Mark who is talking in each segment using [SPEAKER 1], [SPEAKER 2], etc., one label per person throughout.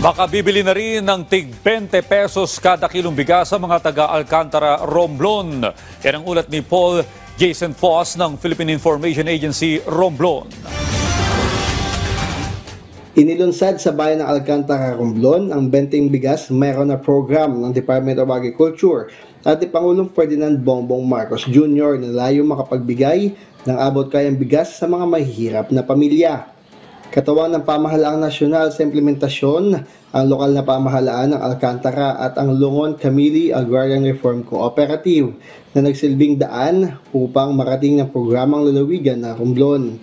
[SPEAKER 1] Makabibili na rin ng tig 20 pesos kada kilong bigas sa mga taga-Alcantara, Romblon. Yan ang ulat ni Paul Jason Foss ng Philippine Information Agency, Romblon.
[SPEAKER 2] Inilunsad sa bayan ng Alcantara, Romblon ang benteng bigas mayroon na program ng Department of Agriculture at ni Pangulong Ferdinand Bongbong Marcos Jr. na layong makapagbigay ng abot kayang bigas sa mga mahihirap na pamilya. Katawan ng pamahalaang nasyonal sa implementasyon ang lokal na pamahalaan ng Alcantara at ang Lungon Camili Agrarian Reform Cooperative na nagsilbing daan upang marating ng programang lalawigan ng Romblon.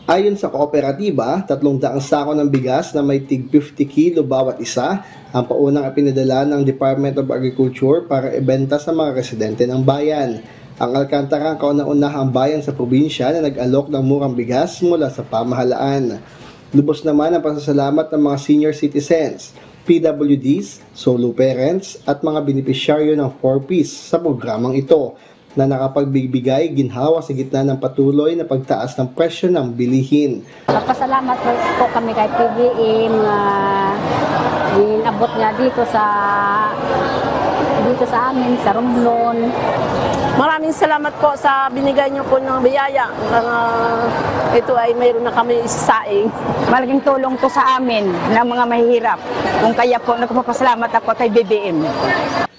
[SPEAKER 2] Ayon sa kooperatiba, 300 sako ng bigas na may tig 50 kilo bawat isa ang paunang ipinadala ng Department of Agriculture para ibenta sa mga residente ng bayan. Ang Alcantara ang kauna-unahang bayan sa probinsya na nag-alok ng murang bigas mula sa pamahalaan. Lubos naman ang pasasalamat ng mga senior citizens, PWDs, solo parents at mga benepisyaryo ng 4Ps sa programang ito na nakapagbibigay ginhawa sa gitna ng patuloy na pagtaas ng presyo ng bilihin.
[SPEAKER 3] Papasalamat po kami kay PBM na inabot niya dito sa amin, sa Romblon.
[SPEAKER 4] Maraming salamat po sa binigay niyo po ng biyaya. Ito ay mayroon na kami isaing.
[SPEAKER 5] Malaking tulong to sa amin ng mga mahihirap. Kung kaya po, nagpapasalamat ako kay BBM.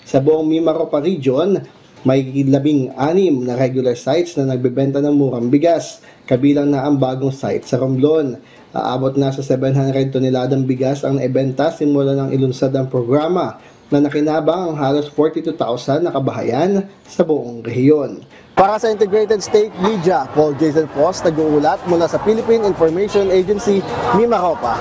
[SPEAKER 2] Sa buong Mimaropa Region, may 16 na regular sites na nagbebenta ng murang bigas, kabilang na ang bagong site sa Romblon. Aabot na sa 700 toneladang bigas ang naibenta simula ng ilunsad ang programa na nakinabang ang halos 42,000 na kabahayan sa buong rehiyon. Para sa Integrated State Media, Paul Jason Foss, nag-uulat mula sa Philippine Information Agency, Mimaropa.